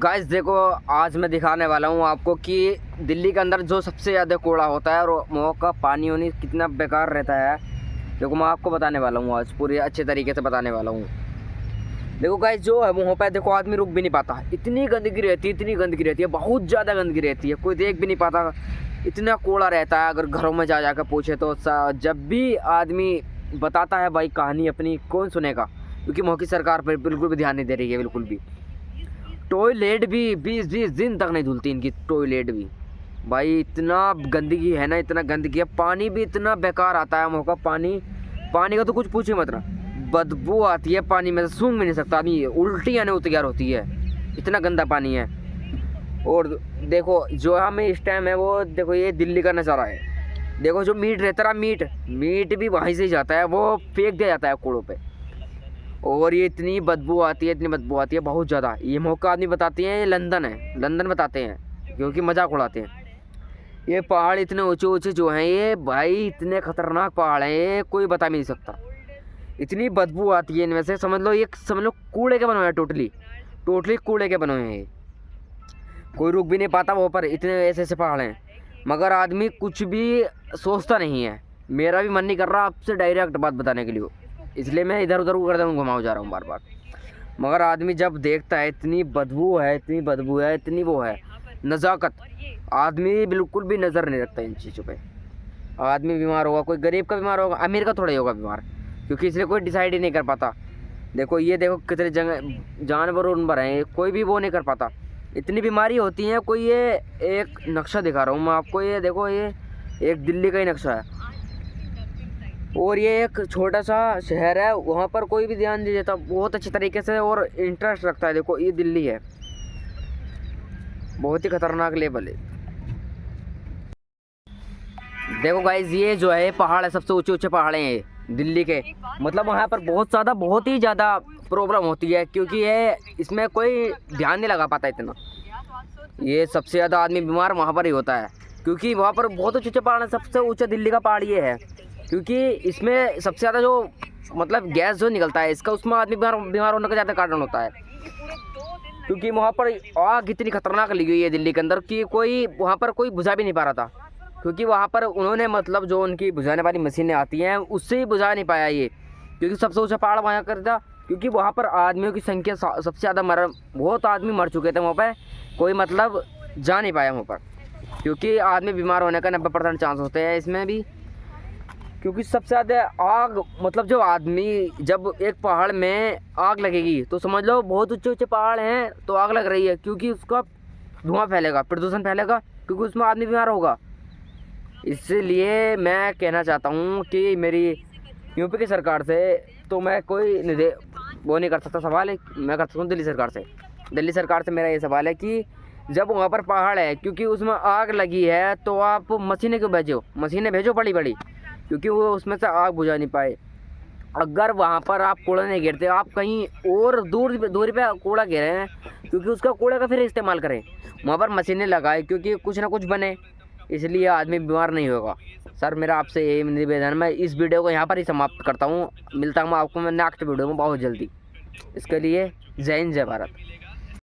Guys देखो, आज मैं दिखाने वाला हूँ आपको कि दिल्ली के अंदर जो सबसे ज़्यादा कूड़ा होता है और वहाँ का पानी वानी कितना बेकार रहता है। देखो मैं आपको बताने वाला हूँ, आज पूरी अच्छे तरीके से बताने वाला हूँ। देखो गाइस, जो है वहाँ पर देखो आदमी रुक भी नहीं पाता, इतनी गंदगी रहती है, इतनी गंदगी रहती है, बहुत ज़्यादा गंदगी रहती है, कोई देख भी नहीं पाता, इतना कूड़ा रहता है। अगर घरों में जा कर पूछे तो जब भी आदमी बताता है भाई कहानी अपनी, कौन सुनेगा, क्योंकि वहाँ की सरकार पर बिल्कुल भी ध्यान नहीं दे रही है, बिल्कुल भी। टॉयलेट भी 20-20 दिन तक नहीं धुलती इनकी टॉयलेट भी। भाई इतना गंदगी है ना, इतना गंदगी है। पानी भी इतना बेकार आता है वहाँ का पानी का तो कुछ पूछे मत ना, बदबू आती है पानी में, सूंघ भी नहीं सकता आदमी, उल्टी आने तैयार होती है, इतना गंदा पानी है। और देखो जो हमें इस टाइम है वो देखो, ये दिल्ली का नज़ारा है। देखो जो मीट रहता है, मीट भी वहीं से ही जाता है, वो फेंक दिया जाता है कूड़ों पे। और ये इतनी बदबू आती है, इतनी बदबू आती है बहुत ज़्यादा। ये मौका आदमी बताते हैं ये लंदन है, लंदन बताते हैं, क्योंकि मजाक उड़ाते हैं। ये पहाड़ इतने ऊंचे ऊंचे जो हैं ये भाई, इतने खतरनाक पहाड़ हैं ये, कोई बता भी नहीं सकता। इतनी बदबू आती है इनमें से, समझ लो कूड़े के बने हुए हैं, टोटली कूड़े के बने हुए हैं ये। कोई रुक भी नहीं पाता वहाँ पर, इतने ऐसे ऐसे पहाड़ हैं, मगर आदमी कुछ भी सोचता नहीं है। मेरा भी मन नहीं कर रहा आपसे डायरेक्ट बात बताने के लिए, इसलिए मैं इधर उधर गर्दन घुमाऊ जा रहा हूँ बार बार। मगर आदमी जब देखता है इतनी बदबू है, इतनी वो है नज़ाकत, आदमी बिल्कुल भी नज़र नहीं रखता इन चीज़ों पे। आदमी बीमार होगा, कोई गरीब का बीमार होगा, अमीर का थोड़ा ही होगा बीमार, क्योंकि इसलिए कोई डिसाइड ही नहीं कर पाता। देखो ये देखो कितने जानवर उनवर हैं, कोई भी वो नहीं कर पाता, इतनी बीमारी होती है। कोई ये एक नक्शा दिखा रहा हूँ मैं आपको, ये देखो, ये एक दिल्ली का ही नक्शा है, और ये एक छोटा सा शहर है, वहाँ पर कोई भी ध्यान नहीं देता बहुत अच्छे तरीके से और इंटरेस्ट रखता है। देखो ये दिल्ली है, बहुत ही खतरनाक लेवल है। देखो गाइज, ये जो है पहाड़ है, सबसे ऊंचे ऊंचे पहाड़ हैं ये दिल्ली के, मतलब वहाँ पर बहुत ही ज़्यादा प्रॉब्लम होती है, क्योंकि ये इसमें कोई ध्यान नहीं लगा पाता इतना। ये सबसे ज़्यादा आदमी बीमार वहाँ पर ही होता है, क्योंकि वहाँ पर बहुत ऊंचे ऊंचे पहाड़ है। सबसे ऊंचा दिल्ली का पहाड़ ये है, क्योंकि इसमें सबसे ज़्यादा जो मतलब गैस जो निकलता है इसका, उसमें आदमी बीमार होने का ज़्यादा कारण होता है। क्योंकि वहाँ पर आग इतनी खतरनाक लगी हुई है दिल्ली के अंदर कि कोई वहाँ पर कोई बुझा भी नहीं पा रहा था, क्योंकि वहाँ पर उन्होंने मतलब जो उनकी बुझाने वाली मशीनें आती हैं उससे ही बुझा नहीं पाया ये, क्योंकि सबसे ऊँचा पहाड़ वहाँ कर था। क्योंकि वहाँ पर आदमियों की संख्या सबसे ज़्यादा बहुत आदमी मर चुके थे वहाँ पर, कोई मतलब जा नहीं पाया वहाँ पर, क्योंकि आदमी बीमार होने का 90% चांस होते हैं इसमें भी। क्योंकि सबसे ज़्यादा आग, मतलब जो आदमी, जब एक पहाड़ में आग लगेगी तो समझ लो बहुत ऊंचे ऊंचे पहाड़ हैं तो आग लग रही है, क्योंकि उसका धुआं फैलेगा, प्रदूषण फैलेगा, क्योंकि उसमें आदमी बीमार होगा। इसलिए मैं कहना चाहता हूँ कि मेरी यूपी की सरकार से तो मैं कोई वो नहीं कर सकता सवाल है, मैं कर सकता हूँ दिल्ली सरकार से मेरा ये सवाल है कि जब वहाँ पर पहाड़ है, क्योंकि उसमें आग लगी है, तो आप मशीनें क्यों मशीनें भेजो बड़ी बड़ी, क्योंकि वो उसमें से आग बुझा नहीं पाए। अगर वहाँ पर आप कूड़ा नहीं गिरते, आप कहीं और दूरी पे कूड़ा गिरे हैं, क्योंकि उसका कूड़ा का फिर इस्तेमाल करें, वहाँ पर मशीनें लगाए, क्योंकि कुछ ना कुछ बने, इसलिए आदमी बीमार नहीं होगा। सर मेरा आपसे यही निवेदन, मैं इस वीडियो को यहाँ पर ही समाप्त करता हूँ। मिलता हूँ आपको मैं नेक्स्ट वीडियो में बहुत जल्दी। इसके लिए जय हिंद, जय भारत।